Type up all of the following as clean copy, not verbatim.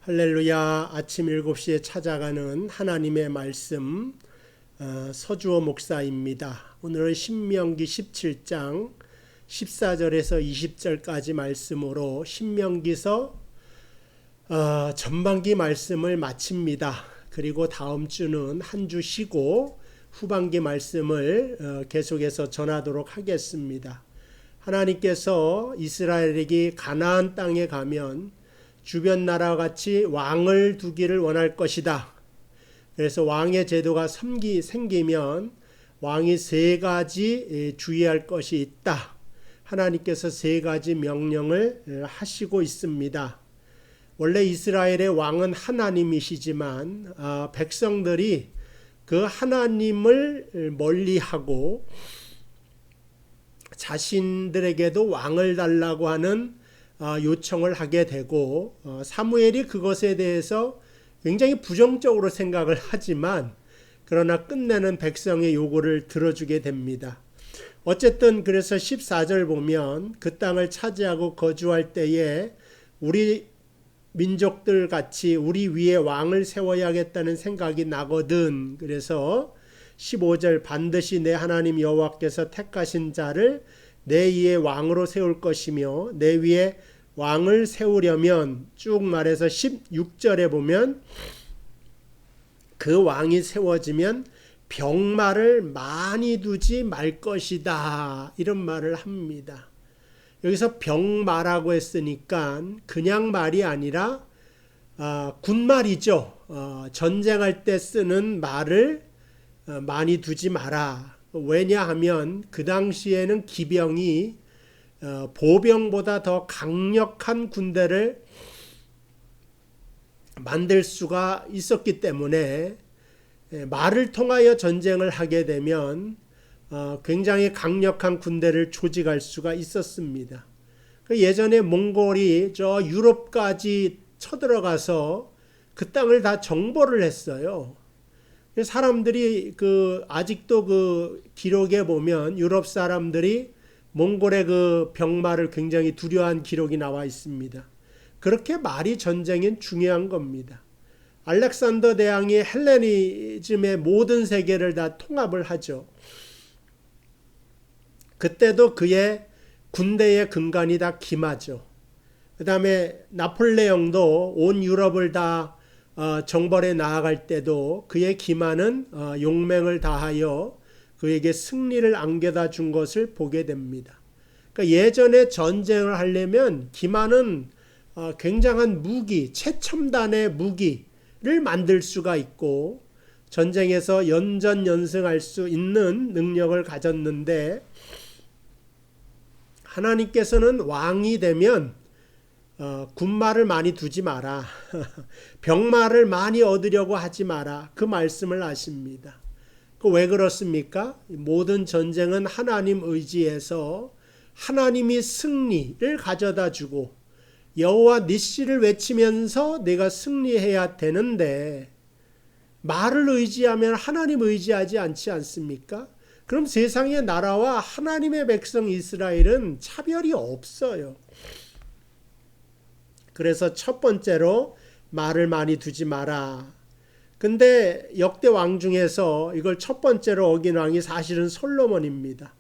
할렐루야. 아침 7시에 찾아가는 하나님의 말씀 서주호 목사입니다. 오늘은 신명기 17장 14절에서 20절까지 말씀으로 신명기서 전반기 말씀을 마칩니다. 그리고 다음 주는 한 주 쉬고 후반기 말씀을 계속해서 전하도록 하겠습니다. 하나님께서 이스라엘에게 가나안 땅에 가면 주변 나라와 같이 왕을 두기를 원할 것이다. 그래서 왕의 제도가 생기면 왕이 세 가지 주의할 것이 있다. 하나님께서 세 가지 명령을 하시고 있습니다. 원래 이스라엘의 왕은 하나님이시지만 백성들이 그 하나님을 멀리하고 자신들에게도 왕을 달라고 하는 요청을 하게 되고 사무엘이 그것에 대해서 굉장히 부정적으로 생각을 하지만 그러나 끝내는 백성의 요구를 들어주게 됩니다. 어쨌든 그래서 14절 보면 그 땅을 차지하고 거주할 때에 우리 민족들 같이 우리 위에 왕을 세워야겠다는 생각이 나거든. 그래서 15절 반드시 내 하나님 여호와께서 택하신 자를 내 위에 왕으로 세울 것이며 내 위에 왕을 세우려면 쭉 말해서 16절에 보면 그 왕이 세워지면 병마를 많이 두지 말 것이다. 이런 말을 합니다. 여기서 병마라고 했으니까 그냥 말이 아니라 군말이죠. 전쟁할 때 쓰는 말을 많이 두지 마라. 왜냐하면 그 당시에는 기병이 보병보다 더 강력한 군대를 만들 수가 있었기 때문에 말을 통하여 전쟁을 하게 되면 굉장히 강력한 군대를 조직할 수가 있었습니다. 예전에 몽골이 저 유럽까지 쳐들어가서 그 땅을 다 정벌을 했어요. 사람들이 아직도 그 기록에 보면 유럽 사람들이 몽골의 그 병마를 굉장히 두려워한 기록이 나와 있습니다. 그렇게 말이 전쟁엔 중요한 겁니다. 알렉산더 대왕이 헬레니즘의 모든 세계를 다 통합을 하죠. 그때도 그의 군대의 근간이 다 기마죠. 그 다음에 나폴레옹도 온 유럽을 다 정벌에 나아갈 때도 그의 기마는 용맹을 다하여 그에게 승리를 안겨다 준 것을 보게 됩니다. 그러니까 예전에 전쟁을 하려면 기마는 굉장한 무기, 최첨단의 무기를 만들 수가 있고 전쟁에서 연전연승할 수 있는 능력을 가졌는데 하나님께서는 왕이 되면 군마를 많이 두지 마라. 병마를 많이 얻으려고 하지 마라. 그 말씀을 하십니다. 왜 그렇습니까? 모든 전쟁은 하나님 의지에서 하나님이 승리를 가져다 주고 여호와 니시를 외치면서 내가 승리해야 되는데 말을 의지하면 하나님 의지하지 않지 않습니까? 그럼 세상의 나라와 하나님의 백성 이스라엘은 차별이 없어요. 그래서 첫 번째로 말을 많이 두지 마라. 근데 역대 왕 중에서 이걸 첫 번째로 어긴 왕이 사실은 솔로몬입니다.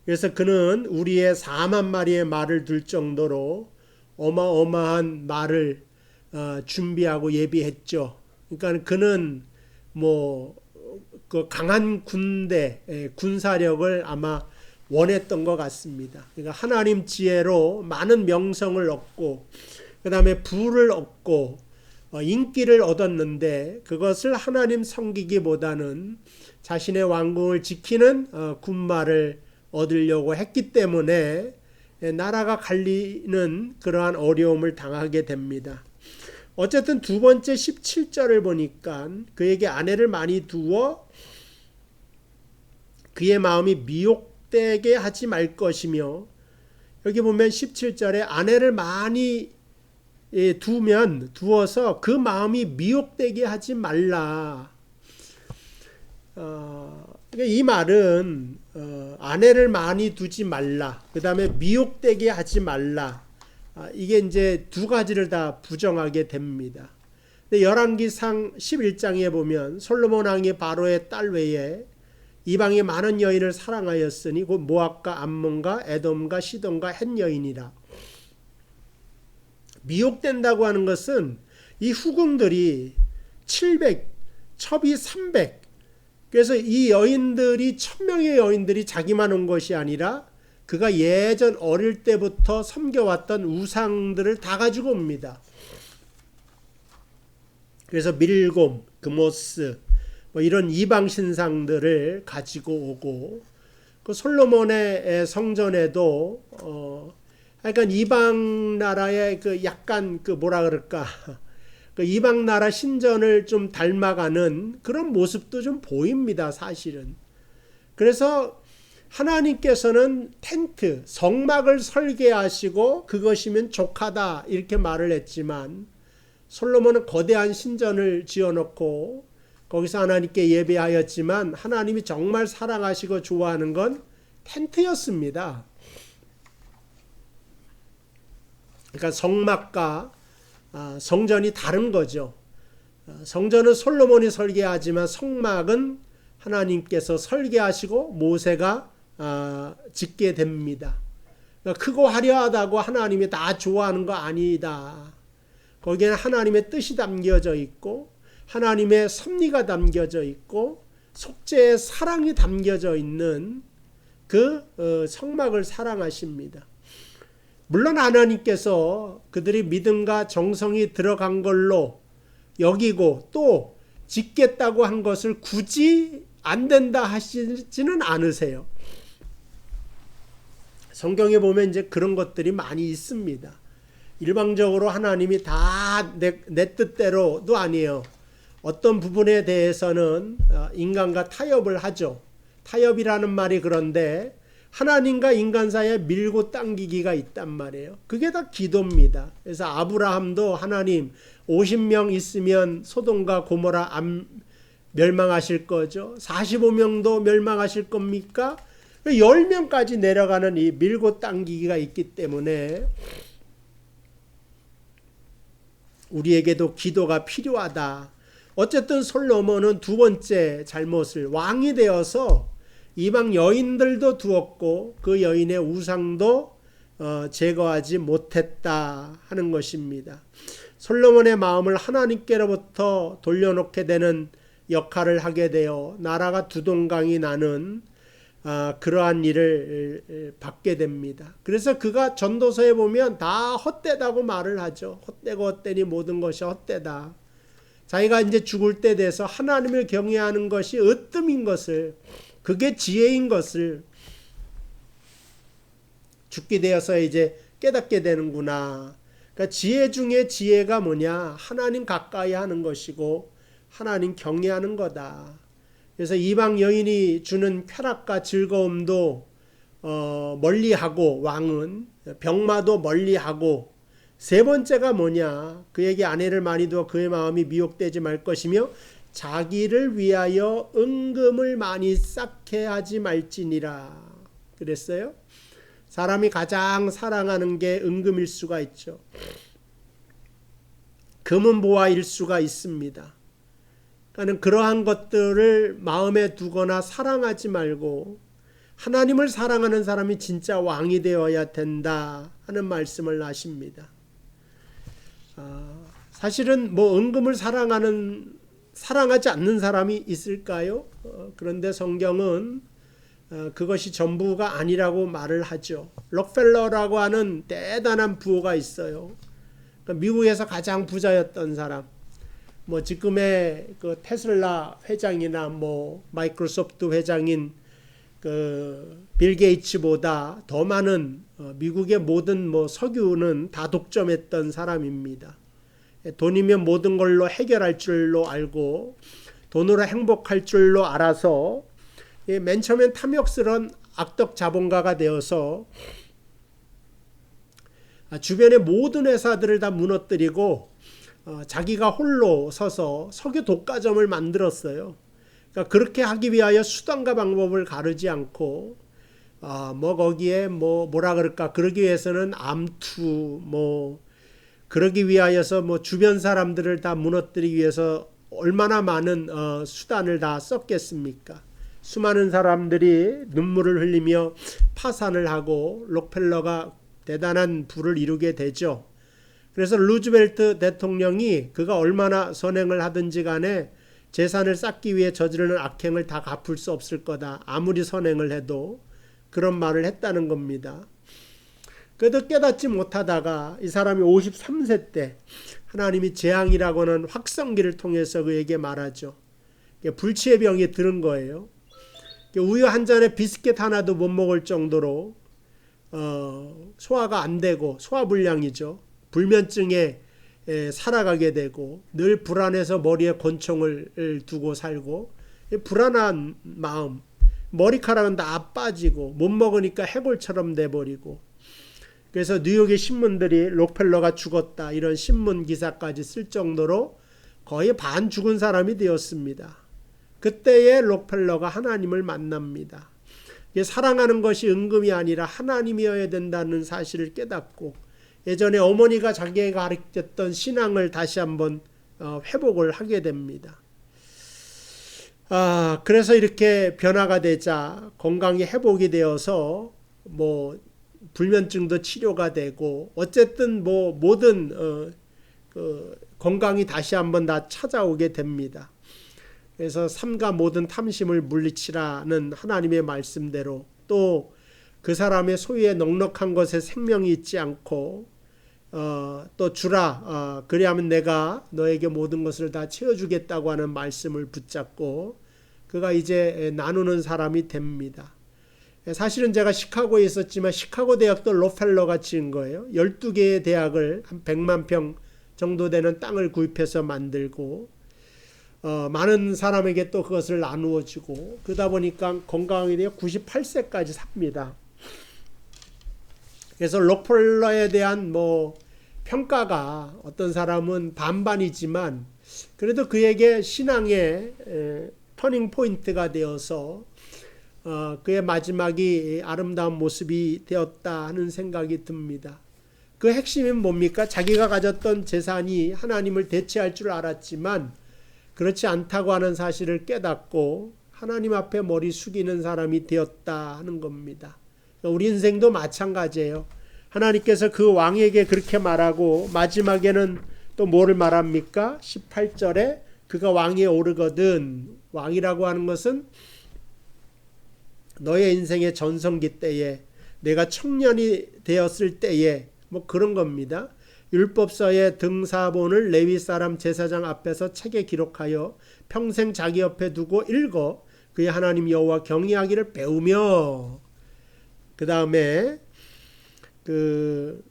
그래서 그는 우리의 4만 마리의 말을 둘 정도로 어마어마한 말을 준비하고 예비했죠. 그러니까 그는 그 강한 군대, 군사력을 아마 원했던 것 같습니다. 그러니까 하나님 지혜로 많은 명성을 얻고 그 다음에 부를 얻고 인기를 얻었는데 그것을 하나님 섬기기보다는 자신의 왕궁을 지키는 군마를 얻으려고 했기 때문에 나라가 갈리는 그러한 어려움을 당하게 됩니다. 어쨌든 두 번째 17절을 보니까 그에게 아내를 많이 두어 그의 마음이 미혹되게 하지 말 것이며 여기 보면 17절에 아내를 많이 두어서 그 마음이 미혹되게 하지 말라. 이 말은 아내를 많이 두지 말라. 그 다음에 미혹되게 하지 말라. 이게 이제 두 가지를 다 부정하게 됩니다. 근데 열왕기상 11장에 보면 솔로몬 왕이 바로의 딸 외에 이방의 많은 여인을 사랑하였으니 곧 모압과 암몬과 에돔과 시돈과 헷 여인이라. 미혹된다고 하는 것은 이 후궁들이 700, 첩이 300. 그래서 이 여인들이 1000명의 여인들이 자기만 온 것이 아니라 그가 예전 어릴 때부터 섬겨왔던 우상들을 다 가지고 옵니다. 그래서 밀곰, 그모스 뭐 이런 이방 신상들을 가지고 오고 그 솔로몬의 성전에도 그러니까 이방 나라의 그 약간 그 뭐라 그럴까 그 이방 나라 신전을 좀 닮아가는 그런 모습도 좀 보입니다, 사실은. 그래서 하나님께서는 텐트, 성막을 설계하시고 그것이면 족하다 이렇게 말을 했지만 솔로몬은 거대한 신전을 지어놓고 거기서 하나님께 예배하였지만 하나님이 정말 사랑하시고 좋아하는 건 텐트였습니다. 그러니까 성막과 성전이 다른 거죠. 성전은 솔로몬이 설계하지만 성막은 하나님께서 설계하시고 모세가 짓게 됩니다. 그러니까 크고 화려하다고 하나님이 다 좋아하는 거 아니다. 거기에는 하나님의 뜻이 담겨져 있고 하나님의 섭리가 담겨져 있고 속죄의 사랑이 담겨져 있는 그 성막을 사랑하십니다. 물론 하나님께서 그들이 믿음과 정성이 들어간 걸로 여기고 또 짓겠다고 한 것을 굳이 안 된다 하시지는 않으세요. 성경에 보면 이제 그런 것들이 많이 있습니다. 일방적으로 하나님이 다 내 뜻대로도 아니에요. 어떤 부분에 대해서는 인간과 타협을 하죠. 타협이라는 말이 그런데 하나님과 인간 사이에 밀고 당기기가 있단 말이에요. 그게 다 기도입니다. 그래서 아브라함도 하나님 50명 있으면 소돔과 고모라 안 멸망하실 거죠. 45명도 멸망하실 겁니까? 10명까지 내려가는 이 밀고 당기기가 있기 때문에 우리에게도 기도가 필요하다. 어쨌든 솔로몬은 두 번째 잘못을 왕이 되어서 이방 여인들도 두었고 그 여인의 우상도 제거하지 못했다 하는 것입니다. 솔로몬의 마음을 하나님께로부터 돌려놓게 되는 역할을 하게 되어 나라가 두동강이 나는 그러한 일을 받게 됩니다. 그래서 그가 전도서에 보면 다 헛되다고 말을 하죠. 헛되고 헛되니 모든 것이 헛되다. 자기가 이제 죽을 때 돼서 하나님을 경외하는 것이 으뜸인 것을, 그게 지혜인 것을 죽게 되어서 이제 깨닫게 되는구나. 그러니까 지혜 중에 지혜가 뭐냐? 하나님 가까이 하는 것이고 하나님 경외하는 거다. 그래서 이방 여인이 주는 쾌락과 즐거움도 멀리하고 왕은 병마도 멀리하고 세 번째가 뭐냐? 그에게 아내를 많이 두어 그의 마음이 미혹되지 말 것이며 자기를 위하여 은금을 많이 쌓게 하지 말지니라 그랬어요. 사람이 가장 사랑하는 게 은금일 수가 있죠. 금은 보화일 수가 있습니다. 그러니까 그러한 것들을 마음에 두거나 사랑하지 말고 하나님을 사랑하는 사람이 진짜 왕이 되어야 된다 하는 말씀을 하십니다. 사실은 뭐 은금을 사랑하지 않는 사람이 있을까요? 그런데 성경은 그것이 전부가 아니라고 말을 하죠. 록펠러라고 하는 대단한 부호가 있어요. 그러니까 미국에서 가장 부자였던 사람. 뭐 지금의 그 테슬라 회장이나 뭐 마이크로소프트 회장인 그 빌 게이츠보다 더 많은 미국의 모든 뭐 석유는 다 독점했던 사람입니다. 돈이면 모든 걸로 해결할 줄로 알고 돈으로 행복할 줄로 알아서 맨 처음엔 탐욕스러운 악덕 자본가가 되어서 주변의 모든 회사들을 다 무너뜨리고 자기가 홀로 서서 석유 독과점을 만들었어요. 그러니까 그렇게 하기 위하여 수단과 방법을 가르지 않고 뭐 거기에 뭐라 그럴까 그러기 위해서는 암투 뭐 그러기 위하여서 뭐 주변 사람들을 다 무너뜨리기 위해서 얼마나 많은 수단을 다 썼겠습니까? 수많은 사람들이 눈물을 흘리며 파산을 하고 록펠러가 대단한 부를 이루게 되죠. 그래서 루즈벨트 대통령이 그가 얼마나 선행을 하든지 간에 재산을 쌓기 위해 저지르는 악행을 다 갚을 수 없을 거다. 아무리 선행을 해도 그런 말을 했다는 겁니다. 그래도 깨닫지 못하다가 이 사람이 53세 때 하나님이 재앙이라고 하는 확성기를 통해서 그에게 말하죠. 불치의 병이 들은 거예요. 우유 한 잔에 비스킷 하나도 못 먹을 정도로 소화가 안 되고 소화불량이죠. 불면증에 살아가게 되고 늘 불안해서 머리에 권총을 두고 살고 불안한 마음, 머리카락은 다 빠지고 못 먹으니까 해골처럼 돼버리고 그래서 뉴욕의 신문들이 록펠러가 죽었다 이런 신문 기사까지 쓸 정도로 거의 반 죽은 사람이 되었습니다. 그때에 록펠러가 하나님을 만납니다. 사랑하는 것이 은금이 아니라 하나님이어야 된다는 사실을 깨닫고 예전에 어머니가 자기에게 가르쳤던 신앙을 다시 한번 회복을 하게 됩니다. 그래서 이렇게 변화가 되자 건강이 회복이 되어서 뭐 불면증도 치료가 되고 어쨌든 뭐 모든 건강이 다시 한번 다 찾아오게 됩니다. 그래서 삼가 모든 탐심을 물리치라는 하나님의 말씀대로 또 그 사람의 소유의 넉넉한 것에 생명이 있지 않고 또 주라 그리하면 내가 너에게 모든 것을 다 채워주겠다고 하는 말씀을 붙잡고 그가 이제 나누는 사람이 됩니다. 사실은 제가 시카고에 있었지만 시카고 대학도 록펠러가 지은 거예요. 12개의 대학을 한 100만 평 정도 되는 땅을 구입해서 만들고 많은 사람에게 또 그것을 나누어 주고 그러다 보니까 건강하게 되어 98세까지 삽니다. 그래서 록펠러에 대한 뭐 평가가 어떤 사람은 반반이지만 그래도 그에게 신앙의 터닝 포인트가 되어서 그의 마지막이 아름다운 모습이 되었다 하는 생각이 듭니다. 그 핵심은 뭡니까? 자기가 가졌던 재산이 하나님을 대체할 줄 알았지만 그렇지 않다고 하는 사실을 깨닫고 하나님 앞에 머리 숙이는 사람이 되었다 하는 겁니다. 우리 인생도 마찬가지예요. 하나님께서 그 왕에게 그렇게 말하고 마지막에는 또 뭐를 말합니까? 18절에 그가 왕위에 오르거든. 왕이라고 하는 것은 너의 인생의 전성기 때에 내가 청년이 되었을 때에 뭐 그런 겁니다. 율법서의 등사본을 레위 사람 제사장 앞에서 책에 기록하여 평생 자기 옆에 두고 읽어 그의 하나님 여호와 경외하기를 배우며 그 다음에 그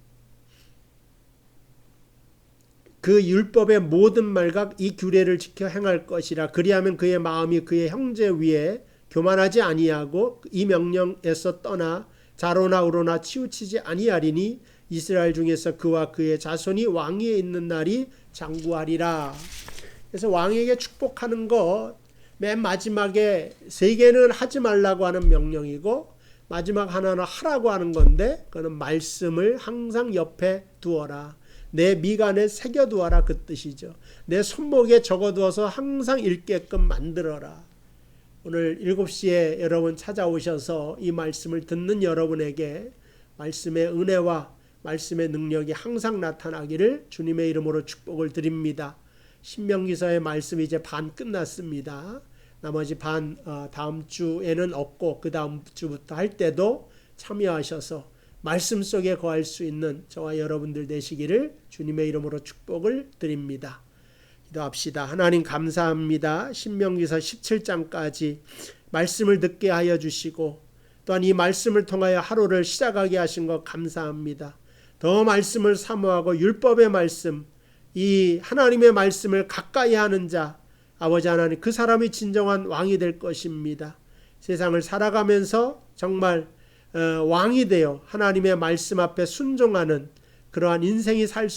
율법의 모든 말과 이 규례를 지켜 행할 것이라. 그리하면 그의 마음이 그의 형제 위에 교만하지 아니하고 이 명령에서 떠나 좌로나 우로나 치우치지 아니하리니 이스라엘 중에서 그와 그의 자손이 왕위에 있는 날이 장구하리라. 그래서 왕에게 축복하는 것 맨 마지막에 세 개는 하지 말라고 하는 명령이고 마지막 하나는 하라고 하는 건데 그거는 말씀을 항상 옆에 두어라. 내 미간에 새겨두어라 그 뜻이죠. 내 손목에 적어두어서 항상 읽게끔 만들어라. 오늘 7시에 여러분 찾아오셔서 이 말씀을 듣는 여러분에게 말씀의 은혜와 말씀의 능력이 항상 나타나기를 주님의 이름으로 축복을 드립니다. 신명기서의 말씀이 이제 반 끝났습니다. 나머지 반 다음 주에는 없고 그 다음 주부터 할 때도 참여하셔서 말씀 속에 거할 수 있는 저와 여러분들 되시기를 주님의 이름으로 축복을 드립니다. 기도합시다. 하나님 감사합니다. 신명기서 17장까지 말씀을 듣게 하여 주시고 또한 이 말씀을 통하여 하루를 시작하게 하신 것 감사합니다. 더 말씀을 사모하고 율법의 말씀, 이 하나님의 말씀을 가까이 하는 자 아버지 하나님 그 사람이 진정한 왕이 될 것입니다. 세상을 살아가면서 정말 왕이 되어 하나님의 말씀 앞에 순종하는 그러한 인생을 살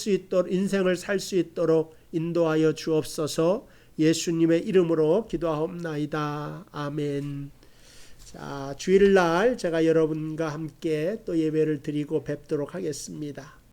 수 있도록 인도하여 주옵소서. 예수님의 이름으로 기도하옵나이다. 아멘. 자, 주일날 제가 여러분과 함께 또 예배를 드리고 뵙도록 하겠습니다.